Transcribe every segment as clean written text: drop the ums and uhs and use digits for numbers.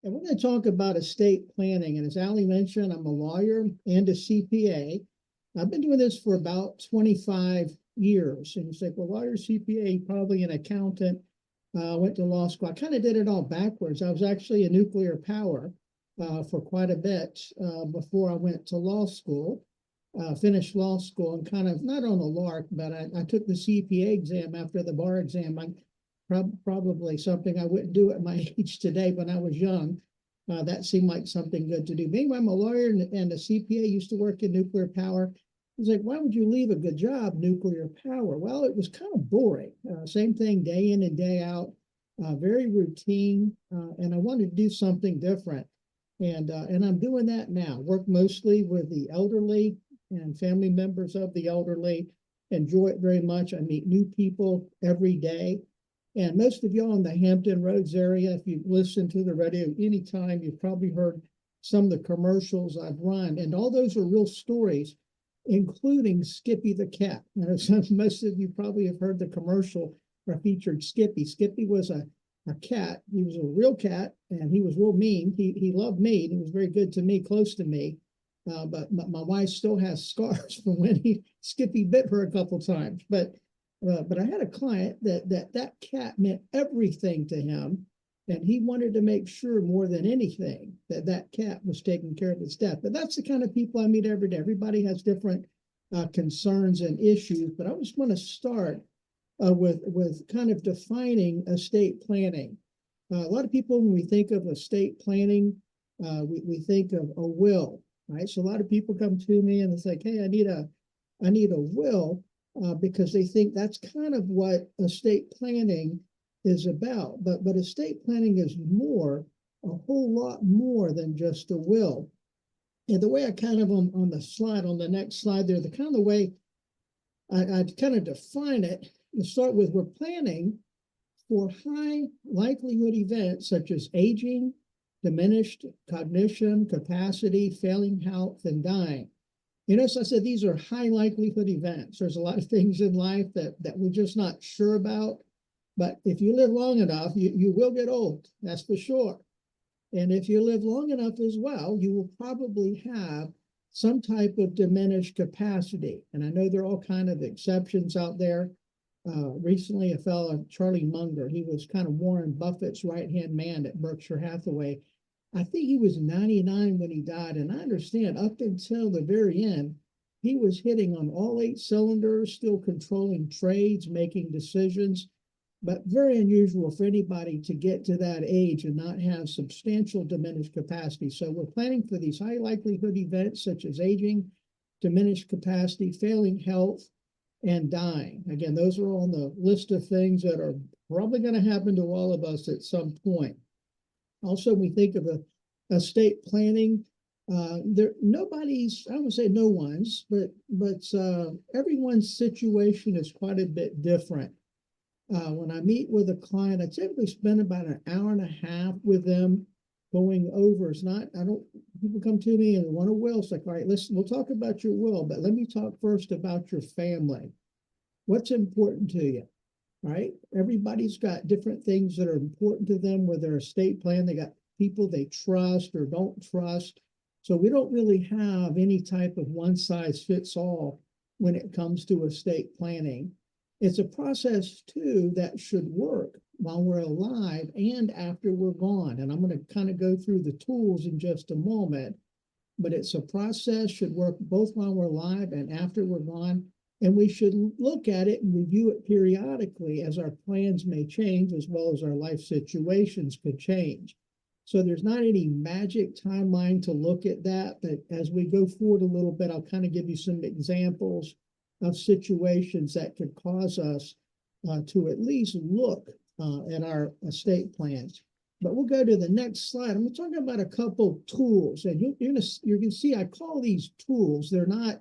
And we're going to talk about estate planning. And as Ali mentioned, I'm a lawyer and a CPA. I've been doing this for about 25 years. And you say, well, lawyer, CPA, probably an accountant, went to law school. I kind of did it all backwards. I was actually a nuclear power for quite a bit before I went to law school. Finished law school and kind of not on a lark, but I took the CPA exam after the bar exam. Probably something I wouldn't do at my age today. When I was young, that seemed like something good to do. Meanwhile, I'm a lawyer and a CPA, used to work in nuclear power. I was like, why would you leave a good job, nuclear power? Well, it was kind of boring. Same thing day in and day out, very routine. And I wanted to do something different. And I'm doing that now. Work mostly with the elderly and family members of the elderly. Enjoy it very much. I meet new people every day. And most of y'all in the Hampton Roads area, if you've listened to the radio anytime, you've probably heard some of the commercials I've run. And all those are real stories, including Skippy the cat. Most of you probably have heard the commercial where featured Skippy. Skippy was a cat. He was a real cat, and he was real mean. He loved me, and he was very good to me, close to me. But my wife still has scars from when Skippy bit her a couple times. But I had a client that cat meant everything to him, and he wanted to make sure more than anything that cat was taking care of its death. But that's the kind of people I meet every day. Everybody has different concerns and issues, but I just want to start with kind of defining estate planning. A lot of people, when we think of estate planning, we think of a will, right? So a lot of people come to me and it's like, hey, I need a will. Because they think that's kind of what estate planning is about. But estate planning is more, a whole lot more than just a will. And the way I kind of on the slide, on the next slide there, the kind of the way I kind of define it, to start with, we're planning for high likelihood events such as aging, diminished cognition, capacity, failing health, and dying. So I said these are high likelihood events. There's a lot of things in life that we're just not sure about. But if you live long enough, you will get old, that's for sure. And if you live long enough as well, you will probably have some type of diminished capacity. And I know there are all kind of exceptions out there. Recently, a fellow, Charlie Munger, he was kind of Warren Buffett's right-hand man at Berkshire Hathaway. I think he was 99 when he died, and I understand up until the very end, he was hitting on all 8 cylinders, still controlling trades, making decisions, but very unusual for anybody to get to that age and not have substantial diminished capacity. So we're planning for these high likelihood events such as aging, diminished capacity, failing health, and dying. Again, those are all on the list of things that are probably going to happen to all of us at some point. Also, we think of estate planning. Nobody's, I would say no one's, but everyone's situation is quite a bit different. When I meet with a client, I typically spend about an hour and a half with them going over. People come to me and want a will. It's like, all right, we'll talk about your will, but let me talk first about your family. What's important to you? Right? Everybody's got different things that are important to them with their estate plan. They got people they trust or don't trust. So we don't really have any type of one size fits all when it comes to estate planning. It's a process too that should work while we're alive and after we're gone. And I'm going to kind of go through the tools in just a moment, but it's a process, should work both while we're alive and after we're gone. And we should look at it and review it periodically as our plans may change, as well as our life situations could change. So there's not any magic timeline to look at that, but as we go forward a little bit, I'll kind of give you some examples of situations that could cause us to at least look at our estate plans. But we'll go to the next slide. I'm going to talk about a couple tools, and you can see I call these tools. They're not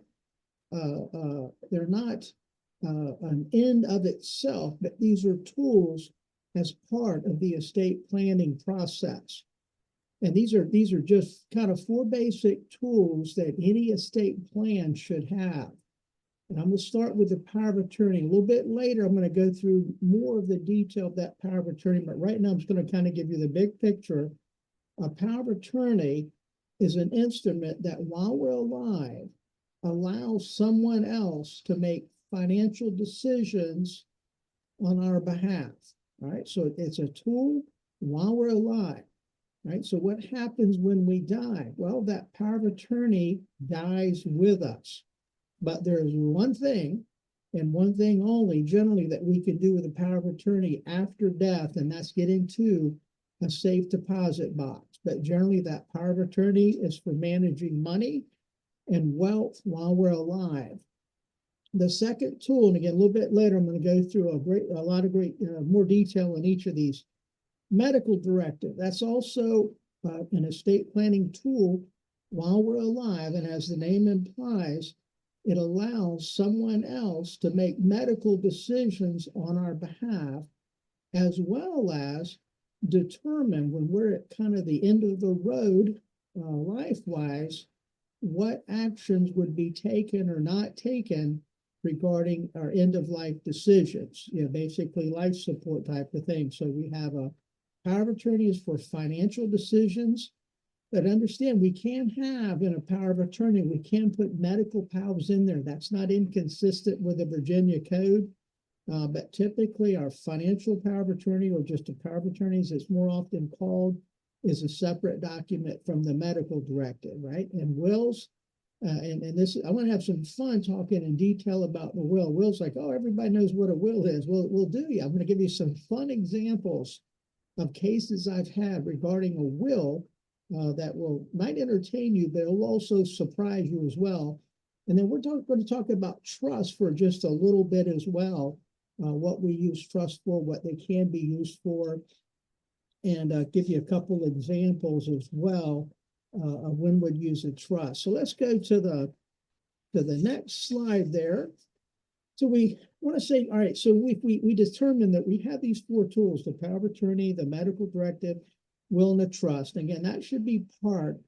an end of itself, but these are tools as part of the estate planning process. And these are just kind of 4 basic tools that any estate plan should have. And I'm going to start with the power of attorney. A little bit later, I'm going to go through more of the detail of that power of attorney. But right now, I'm just going to kind of give you the big picture A power of attorney is an instrument that while we're alive allows someone else to make financial decisions on our behalf, right? So it's a tool while we're alive, right? So what happens when we die? Well, that power of attorney dies with us. But there's one thing and one thing only generally that we can do with a power of attorney after death, and that's get into a safe deposit box. But generally that power of attorney is for managing money and wealth while we're alive. The second tool, and again, a little bit later, I'm going to go through a lot of more detail in each of these. Medical directive. That's also an estate planning tool while we're alive. And as the name implies, it allows someone else to make medical decisions on our behalf, as well as determine when we're at kind of the end of the road, life-wise, what actions would be taken or not taken regarding our end-of-life decisions, basically life support type of thing. So we have a power of attorney is for financial decisions, but understand we can have in a power of attorney, we can put medical powers in there. That's not inconsistent with the Virginia Code, but typically our financial power of attorney, or just a power of attorney as it's more often called, is a separate document from the medical directive, right? And wills, and this, I want to have some fun talking in detail about the will. Will's like, oh, everybody knows what a will is. Well, we'll do you. I'm going to give you some fun examples of cases I've had regarding a will that might entertain you, but it will also surprise you as well. And then we're going to talk about trust for just a little bit as well, what we use trust for, what they can be used for, and give you a couple examples as well of when we'd use a trust. So let's go to the next slide there. So we want to say, all right, so we determined that we have these four tools: the power of attorney, the medical directive, will, and a trust. Again, that should be part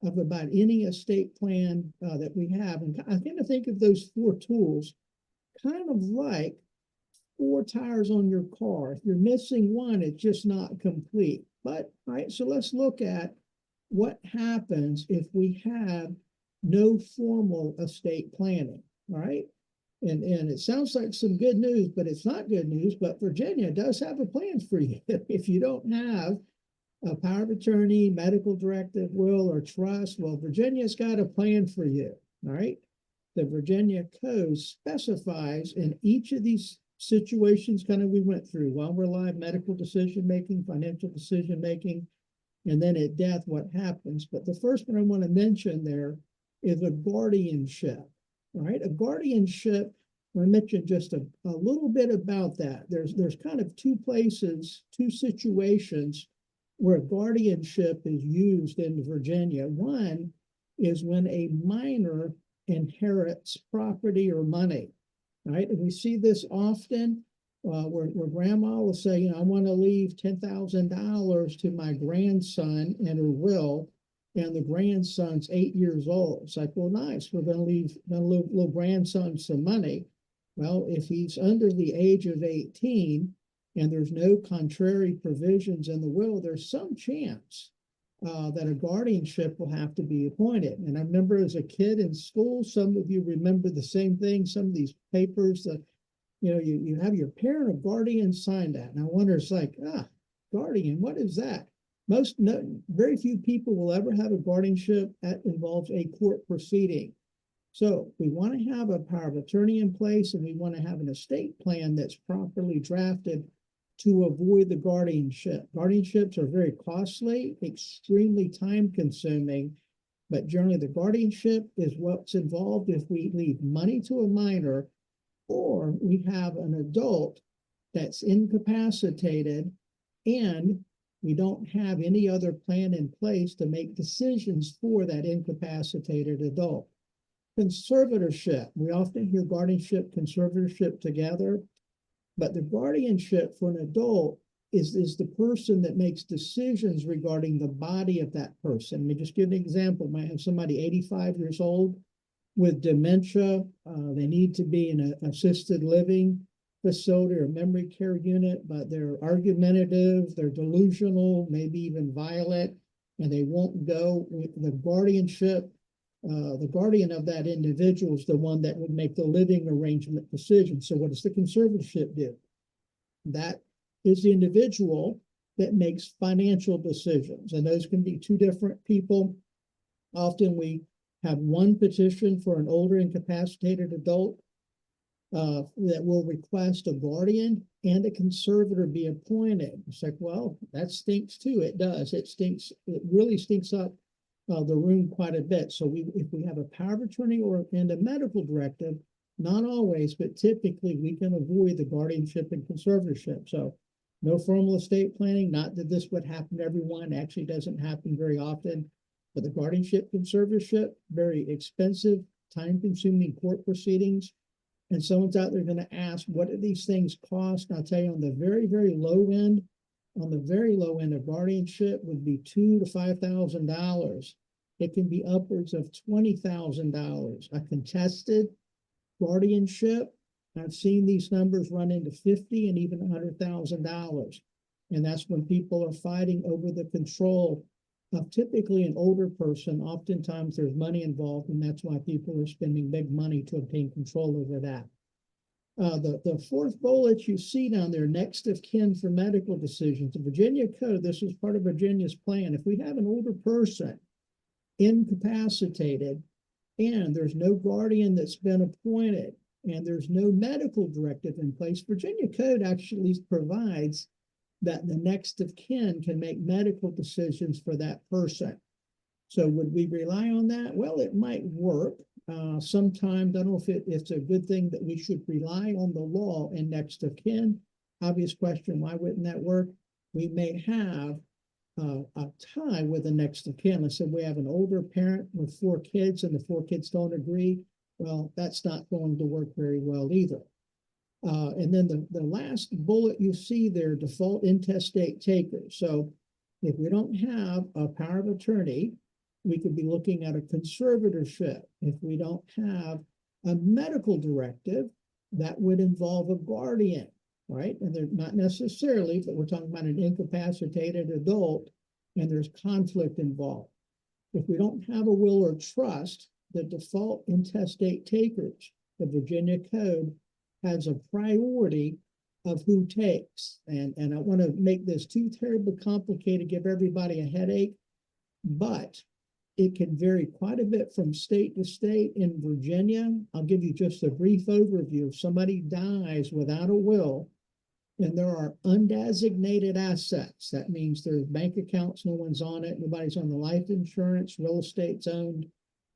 of about any estate plan that we have. And I kind of think of those four tools kind of like four tires on your car. If you're missing one, it's just not complete. But, all right, so let's look at what happens if we have no formal estate planning, all right? And it sounds like some good news, but it's not good news. But Virginia does have a plan for you. If you don't have a power of attorney, medical directive, will, or trust, well, Virginia's got a plan for you, all right? The Virginia Code specifies in each of these situations kind of we went through while we're alive: medical decision-making, financial decision-making, and then at death, what happens. But the first one I want to mention there is a guardianship, right? A guardianship, I mentioned just a little bit about that. There's kind of two places, two situations where guardianship is used in Virginia. One is when a minor inherits property or money, right? And we see this often where grandma will say, I want to leave $10,000 to my grandson in her will, and the grandson's 8 years old. It's like, well, nice. We're going to leave little grandson some money. Well, if he's under the age of 18 and there's no contrary provisions in the will, there's some chance that a guardianship will have to be appointed. And I remember as a kid in school, some of you remember the same thing. Some of these papers that, you have your parent or guardian sign that. And I wonder, it's like, guardian, what is that? Very few people will ever have a guardianship that involves a court proceeding. So we want to have a power of attorney in place, and we want to have an estate plan that's properly drafted to avoid the guardianship. Guardianships are very costly, extremely time consuming, but generally the guardianship is what's involved if we leave money to a minor, or we have an adult that's incapacitated and we don't have any other plan in place to make decisions for that incapacitated adult. Conservatorship, we often hear guardianship, conservatorship together, but the guardianship for an adult is the person that makes decisions regarding the body of that person. Let me just give an example. Might have somebody 85 years old with dementia. They need to be in an assisted living facility or memory care unit, but they're argumentative, they're delusional, maybe even violent. and they won't go with the guardianship. The guardian of that individual is the one that would make the living arrangement decision. So what does the conservatorship do? That is the individual that makes financial decisions, and those can be two different people. Often we have one petition for an older incapacitated adult that will request a guardian and a conservator be appointed. It's like, well, that stinks too. It does. It stinks. It really stinks up the room quite a bit. So if we have a power of attorney and a medical directive, not always, but typically we can avoid the guardianship and conservatorship. So no formal estate planning, not that this would happen to everyone, actually doesn't happen very often, but the guardianship, conservatorship, very expensive, time-consuming court proceedings. And someone's out there going to ask, what do these things cost? And I'll tell you, on the very, very low end, of guardianship would be $2,000 to $5,000. It can be upwards of $20,000. A contested guardianship, I've seen these numbers run into $50,000 and even $100,000. And that's when people are fighting over the control of typically an older person. Oftentimes there's money involved, and that's why people are spending big money to obtain control over that. The fourth bullet you see down there, next of kin for medical decisions. The Virginia Code, this is part of Virginia's plan. If we have an older person incapacitated and there's no guardian that's been appointed and there's no medical directive in place, Virginia Code actually provides that the next of kin can make medical decisions for that person. So would we rely on that? Well, it might work. Sometimes, I don't know if it's a good thing that we should rely on the law and next of kin. Obvious question, why wouldn't that work? We may have a tie with the next of kin. Let's say we have an older parent with 4 kids and the 4 kids don't agree. Well, that's not going to work very well either. And then the last bullet you see there, default intestate takers. So if we don't have a power of attorney, we could be looking at a conservatorship. If we don't have a medical directive, that would involve a guardian, right? And they're not necessarily, but we're talking about an incapacitated adult, and there's conflict involved. If we don't have a will or trust, the default intestate takers, the Virginia Code has a priority of who takes. And I want to make this too terribly complicated, give everybody a headache, but it can vary quite a bit from state to state. In Virginia, I'll give you just a brief overview. If somebody dies without a will and there are undesignated assets, that means there's bank accounts, no one's on it, nobody's on the life insurance, real estate's owned,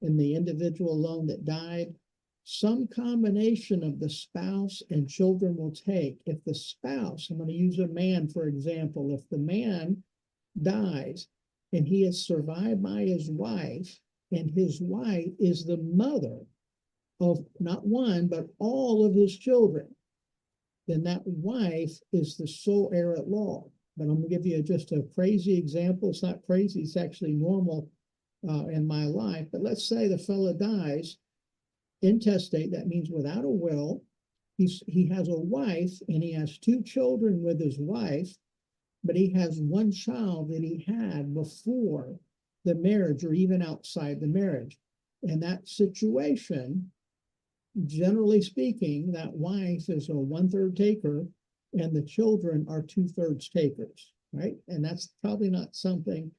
and the individual alone that died, some combination of the spouse and children will take. If the spouse, I'm going to use a man for example, if the man dies and he is survived by his wife, and his wife is the mother of not one, but all of his children, then that wife is the sole heir at law. But I'm going to give you just a crazy example. It's not crazy, it's actually normal in my life. But let's say the fellow dies intestate, that means without a will. He has a wife and he has 2 children with his wife, but he has 1 child that he had before the marriage or even outside the marriage. In that situation, generally speaking, that wife is a 1/3 taker and the children are 2/3 takers, right? And that's probably not something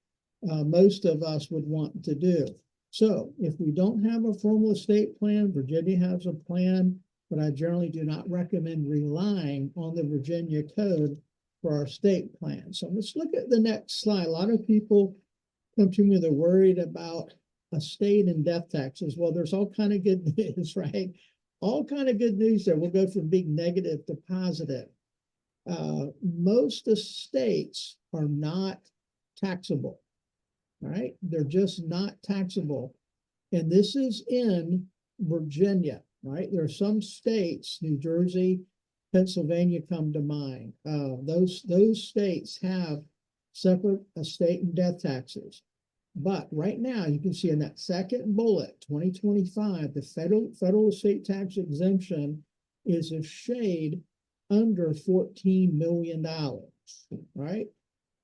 most of us would want to do. So if we don't have a formal estate plan, Virginia has a plan, but I generally do not recommend relying on the Virginia Code for our estate plan. So let's look at the next slide. A lot of people come to me, they're worried about estate and death taxes. Well, there's all kind of good news, right? All kind of good news there. We'll go from being negative to positive. Most estates are not taxable. All right, they're just not taxable. And this is in Virginia, right? There are some states, New Jersey, Pennsylvania come to mind. Those states have separate estate and death taxes. But right now, you can see in that second bullet, 2025, the federal estate tax exemption is a shade under $14 million, right?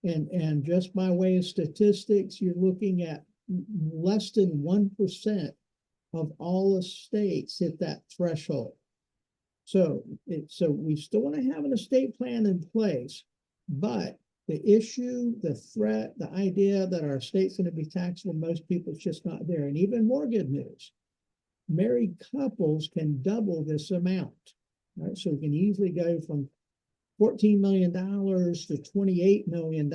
And just by way of statistics, you're looking at less than 1% of all estates hit that threshold. So we still want to have an estate plan in place, but the issue, the threat, the idea that our estate's going to be taxable, most people, it's just not there. And even more good news, married couples can double this amount, right? So we can easily go from $14 million to $28 million.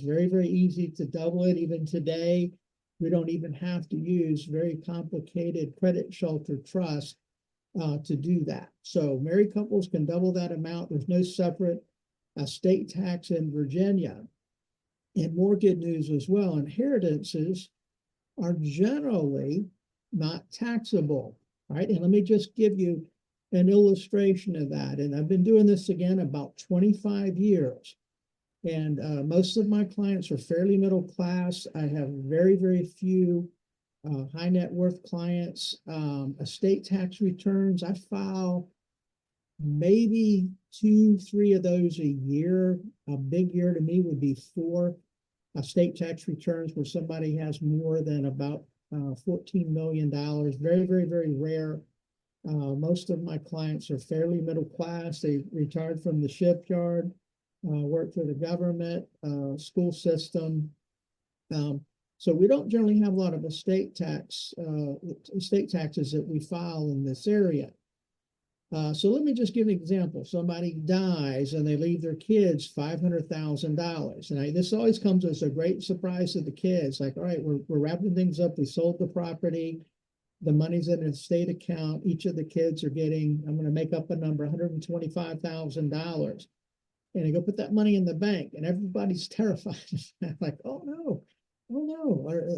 Very, very easy to double it. Even today, we don't even have to use very complicated credit shelter trust to do that. So married couples can double that amount. There's no separate estate tax in Virginia. And more good news as well, inheritances are generally not taxable, right? And let me just give you an illustration of that. And I've been doing this again about 25 years. And most of my clients are fairly middle class. I have very, very few high net worth clients. Estate tax returns, I file maybe 2, 3 of those a year. A big year to me would be 4 estate tax returns where somebody has more than about $14 million. Very, very, very rare. Most of my clients are fairly middle class. They retired from the shipyard, work for the government, school system. So we don't generally have a lot of estate taxes that we file in this area. So let me just give an example. Somebody dies and they leave their kids $500,000. And this always comes as a great surprise to the kids. Like, all right, we're wrapping things up. We sold the property. The money's in an estate account. Each of the kids are getting, I'm going to make up a number, $125,000. And they go put that money in the bank and everybody's terrified. Like, oh no,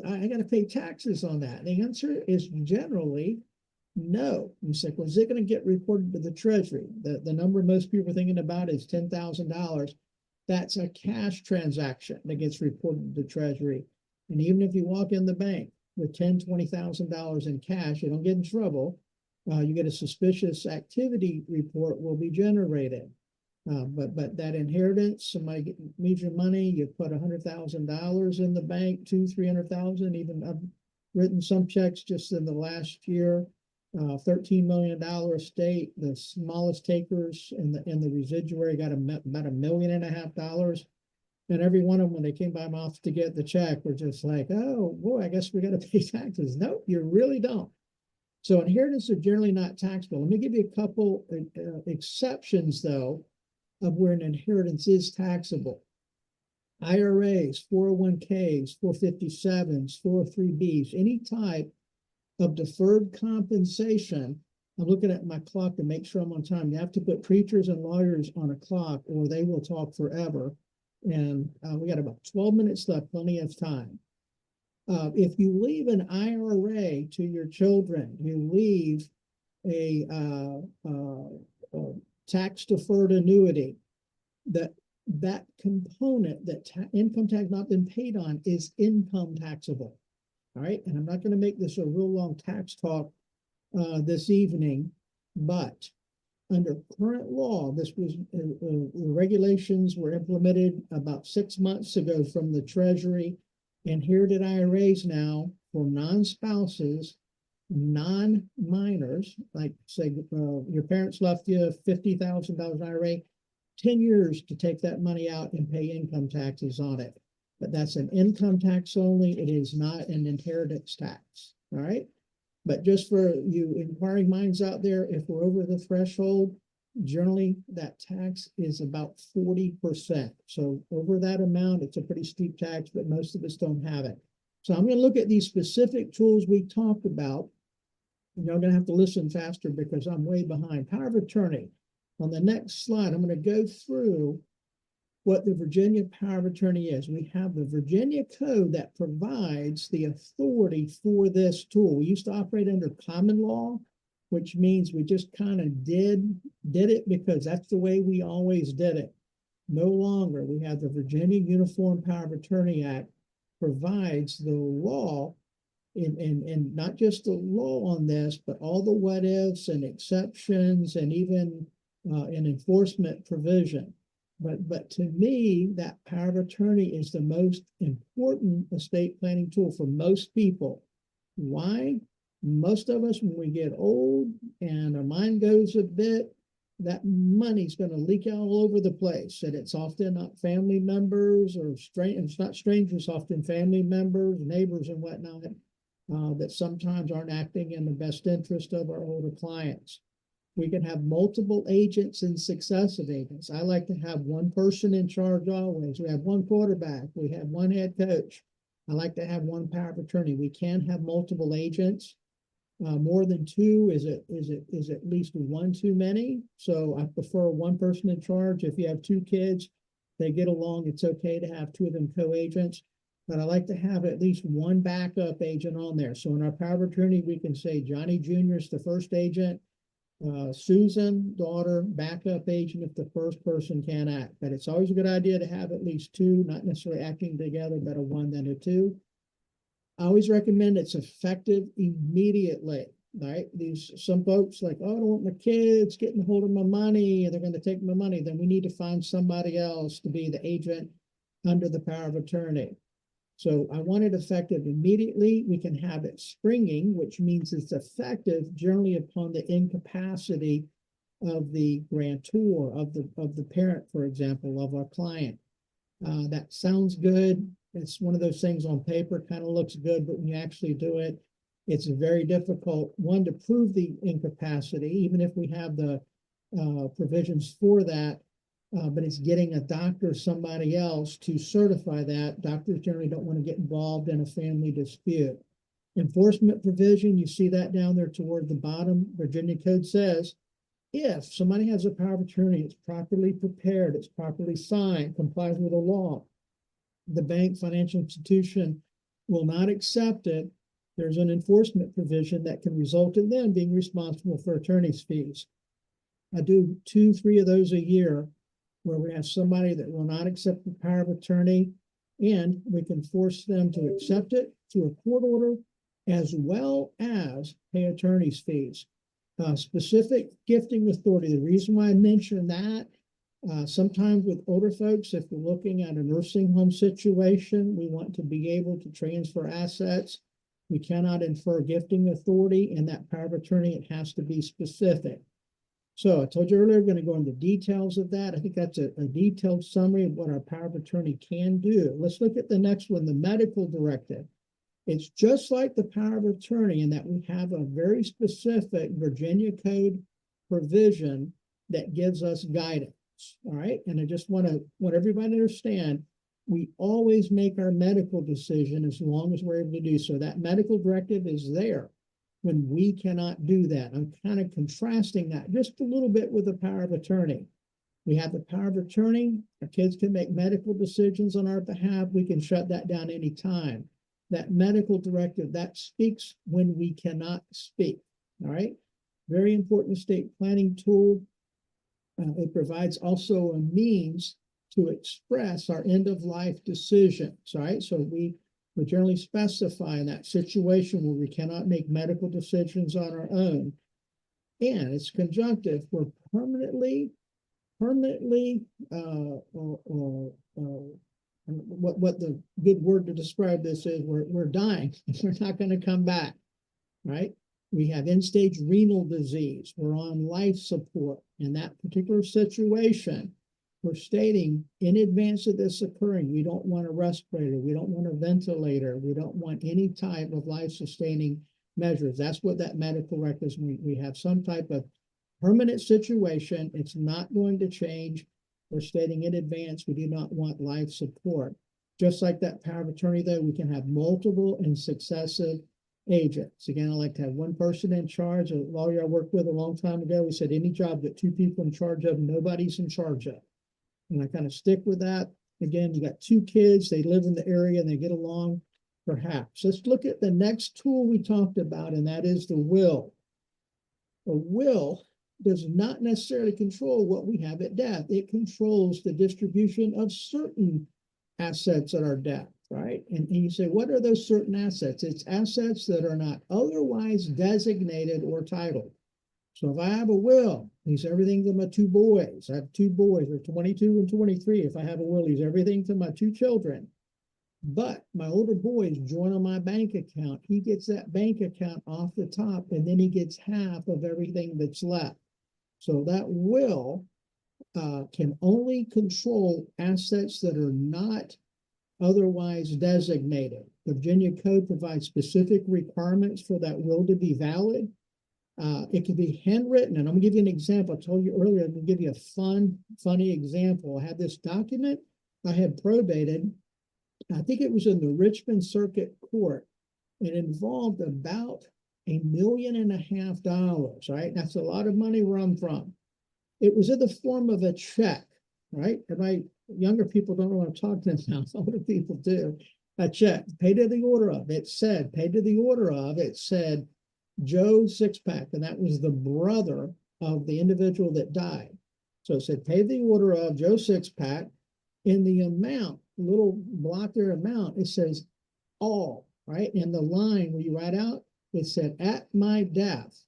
I got to pay taxes on that. And the answer is generally no. You say, well, is it going to get reported to the Treasury? The number most people are thinking about is $10,000. That's a cash transaction that gets reported to the Treasury. And even if you walk in the bank with $10,000, $20,000 in cash, you don't get in trouble. You get a suspicious activity report will be generated. But that inheritance, somebody needs your money, you put $100,000 in the bank, 200,000, 300,000. Even I've written some checks just in the last year. $13 million estate. The smallest takers in the residuary got about $1.5 million. And every one of them, when they came by my office to get the check, were just like, oh boy, I guess we got to pay taxes. No, you really don't. So inheritance are generally not taxable. Let me give you a couple exceptions though of where an inheritance is taxable. IRAs, 401ks, 457s, 403bs, any type of deferred compensation. I'm looking at my clock to make sure I'm on time. You have to put preachers and lawyers on a clock or they will talk forever. And we got about 12 minutes left, plenty of time. If you leave an IRA to your children, you leave a tax-deferred annuity, that component that income tax not been paid on is income taxable. All right, and I'm not going to make this a real long tax talk this evening, but under current law, this was the regulations were implemented about 6 months ago from the Treasury. Inherited IRAs now for non-spouses, non-minors, like say your parents left you $50,000 IRA, 10 years to take that money out and pay income taxes on it. But that's an income tax only. It is not an inheritance tax. All right. But just for you inquiring minds out there, if we're over the threshold, generally that tax is about 40%. So over that amount, it's a pretty steep tax, but most of us don't have it. So I'm going to look at these specific tools we talked about. You're going to have to listen faster because I'm way behind. Power of attorney. On the next slide, I'm going to go through what the Virginia power of attorney is. We have the Virginia code that provides the authority for this tool. We used to operate under common law, which means we just kind of did it because that's the way we always did it. No longer. We have the Virginia Uniform Power of Attorney Act provides the law and not just the law on this, but all the what ifs and exceptions and even an enforcement provision. But to me, that power of attorney is the most important estate planning tool for most people. Why? Most of us, when we get old and our mind goes a bit, that money's going to leak out all over the place. And it's often not family members or it's not strangers, often family members, neighbors, and whatnot, that sometimes aren't acting in the best interest of our older clients. We can have multiple agents and successive agents. I like to have one person in charge always. We have one quarterback. We have one head coach. I like to have one power of attorney. We can have multiple agents. More than two is at least one too many. So I prefer one person in charge. If you have two kids, they get along. It's okay to have two of them co-agents. But I like to have at least one backup agent on there. So in our power of attorney, we can say Johnny Jr. is the first agent. Susan, daughter, backup agent if the first person can't act. But it's always a good idea to have at least two, not necessarily acting together, better one than a two. I always recommend it's effective immediately, right? Some folks like, oh, I don't want my kids getting a hold of my money and they're going to take my money. Then we need to find somebody else to be the agent under the power of attorney. So I want it effective immediately. We can have it springing, which means it's effective generally upon the incapacity of the grantor, of the parent, for example, of our client. That sounds good. It's one of those things on paper, kind of looks good, but when you actually do it, it's very difficult, one, to prove the incapacity, even if we have the provisions for that. But it's getting a doctor or somebody else to certify that. Doctors generally don't want to get involved in a family dispute. Enforcement provision, you see that down there toward the bottom. Virginia Code says, if somebody has a power of attorney, it's properly prepared, it's properly signed, complies with the law, the bank, financial institution will not accept it, there's an enforcement provision that can result in them being responsible for attorney's fees. I do 2-3 of those a year, where we have somebody that will not accept the power of attorney, and we can force them to accept it through a court order, as well as pay attorney's fees. Specific gifting authority. The reason why I mention that, sometimes with older folks, if we're looking at a nursing home situation, we want to be able to transfer assets. We cannot infer gifting authority in that power of attorney. It has to be specific. So I told you earlier, we're going to go into details of that. I think that's a detailed summary of what our power of attorney can do. Let's look at the next one, the medical directive. It's just like the power of attorney in that we have a very specific Virginia Code provision that gives us guidance. All right. And I just want everybody to understand, we always make our medical decision as long as we're able to do so. That medical directive is there when we cannot do that. I'm kind of contrasting that just a little bit with the power of attorney. We have the power of attorney. Our kids can make medical decisions on our behalf. We can shut that down anytime. That medical directive, that speaks when we cannot speak. All right. Very important estate planning tool. It provides also a means to express our end of life decisions. All right. So we generally specify in that situation where we cannot make medical decisions on our own. And it's conjunctive. We're permanently, what the good word to describe this is, we're dying. We're not going to come back, right? We have end-stage renal disease. We're on life support. In that particular situation, we're stating in advance of this occurring, we don't want a respirator, we don't want a ventilator, we don't want any type of life-sustaining measures. That's what that medical record is. We have some type of permanent situation. It's not going to change. We're stating in advance we do not want life support. Just like that power of attorney, though, we can have multiple and successive agents. Again, I like to have one person in charge. A lawyer I worked with a long time ago, we said any job that two people in charge of, nobody's in charge of. And I kind of stick with that. Again, you got two kids, they live in the area and they get along, perhaps. Let's look at the next tool we talked about, and that is the will. A will does not necessarily control what we have at death. It controls the distribution of certain assets at our death, right? And you say, what are those certain assets? It's assets that are not otherwise designated or titled. So if I have a will, leaves everything to my two boys. I have two boys, they're 22 and 23. If I have a will, leaves everything to my two children. But my older boys join on my bank account. He gets that bank account off the top, and then he gets half of everything that's left. So that will can only control assets that are not otherwise designated. The Virginia Code provides specific requirements for that will to be valid. It can be handwritten, and I'm gonna give you an example. I told you earlier, I'm gonna give you a funny example. I had this document I had probated. I think it was in the Richmond Circuit Court. It involved about $1.5 million, right? That's a lot of money where I'm from. It was in the form of a check, right? Everybody, younger people don't know what I'm talking about. Older people do. A check, paid to the order of. It said, paid to the order of. It said Joe Sixpack, and that was the brother of the individual that died. So it said, pay the order of Joe Sixpack. In the amount, little block there amount, it says all, right? And the line where you write out, it said, at my death,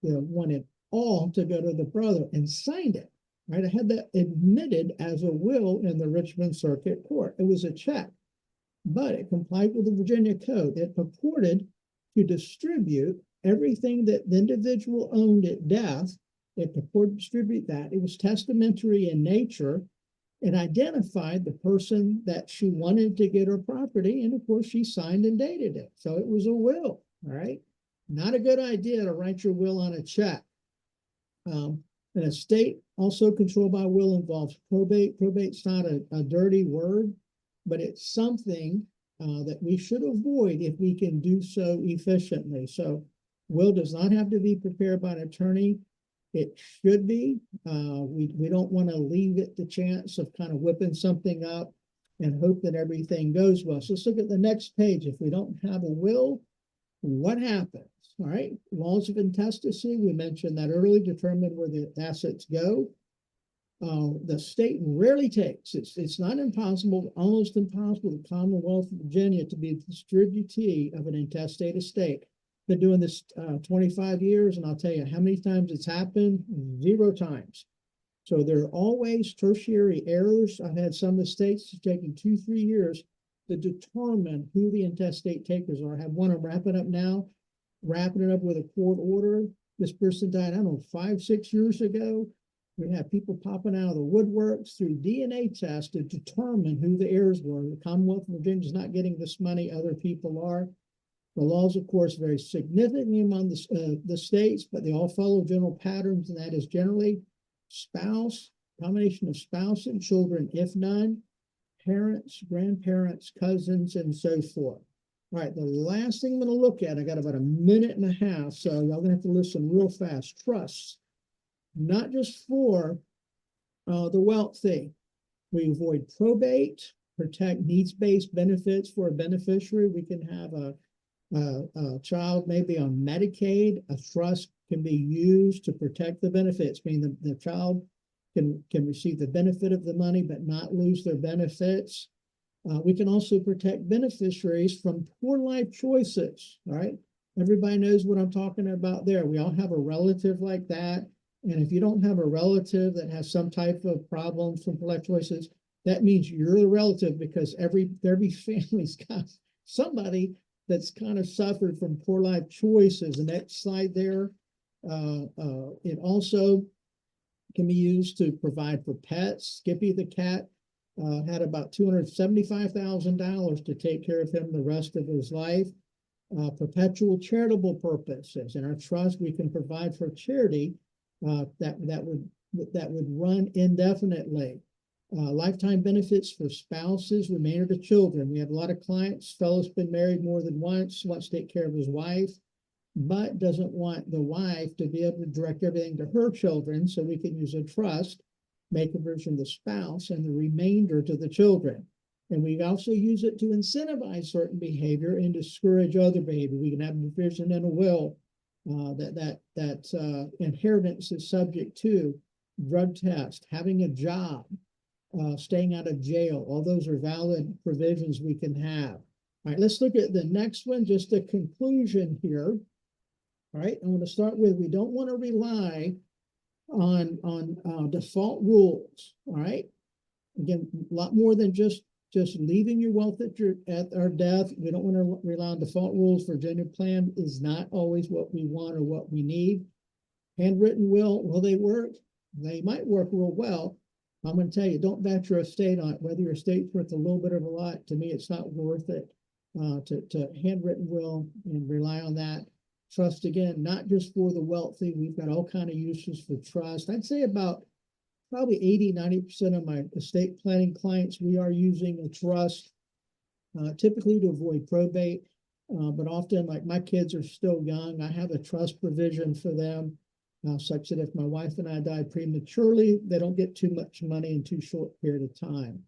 they wanted all to go to the brother, and signed it, right? I had that admitted as a will in the Richmond Circuit Court. It was a check, but it complied with the Virginia Code. It purported to distribute everything that the individual owned at death. It purported to distribute that. It was testamentary in nature. It identified the person that she wanted to get her property, and of course she signed and dated it. So it was a will, all right? Not a good idea to write your will on a check. An estate also controlled by will involves probate. Probate's not a dirty word, but it's something that we should avoid if we can do so efficiently. So will does not have to be prepared by an attorney. It should be. We don't want to leave it to chance of kind of whipping something up and hope that everything goes well. So let's look at the next page. If we don't have a will, what happens? All right, laws of intestacy, we mentioned that earlier, determine where the assets go. The state rarely takes, it's not impossible, almost impossible, the Commonwealth of Virginia to be the distributee of an intestate estate. Been doing this 25 years, and I'll tell you how many times it's happened, 0 times. So there are always tertiary errors. I've had some estates taking 2-3 years to determine who the intestate takers are. I have one I'm wrapping up now, wrapping it up with a court order. This person died, I don't know, 5-6 years ago. We have people popping out of the woodworks through DNA tests to determine who the heirs were. The Commonwealth of Virginia is not getting this money, other people are. The laws, of course, vary significantly among the states, but they all follow general patterns, and that is generally spouse, combination of spouse and children, if none, parents, grandparents, cousins, and so forth. All right, the last thing I'm going to look at, I got about 1.5 minutes, so y'all gonna have to listen real fast. Trusts, not just for the wealthy. We avoid probate, protect needs-based benefits for a beneficiary. We can have a child maybe on Medicaid. A trust can be used to protect the benefits, meaning the child can receive the benefit of the money but not lose their benefits. We can also protect beneficiaries from poor life choices, all right? Everybody knows what I'm talking about there. We all have a relative like that. And if you don't have a relative that has some type of problems from poor life choices, that means you're the relative, because every family's got somebody that's kind of suffered from poor life choices. The next slide there, it also can be used to provide for pets. Skippy the cat had about $275,000 to take care of him the rest of his life. Perpetual charitable purposes. In our trust, we can provide for charity that would run indefinitely. Lifetime benefits for spouses, remainder to children. We have a lot of clients, fellow's been married more than once, wants to take care of his wife, but doesn't want the wife to be able to direct everything to her children, so we can use a trust, make a version of the spouse, and the remainder to the children. And we also use it to incentivize certain behavior and discourage other behavior. We can have a provision in a will that inheritance is subject to, drug test, having a job, staying out of jail. All those are valid provisions we can have. All right, let's look at the next one, just a conclusion here. All right, I'm going to start with, we don't want to rely on default rules. All right. Again, a lot more than just leaving your wealth at our death. We don't want to rely on default rules for genuine plan is not always what we want or what we need. Handwritten will they work? They might work real well. I'm going to tell you, don't bet your estate on it. Whether your estate's worth a little bit or a lot, to me, it's not worth it to handwritten will and rely on that. Trust, again, not just for the wealthy. We've got all kind of uses for trust. I'd say about probably 80–90% of my estate planning clients, we are using a trust, typically to avoid probate. But often, like my kids are still young, I have a trust provision for them, such that if my wife and I die prematurely, they don't get too much money in too short period of time.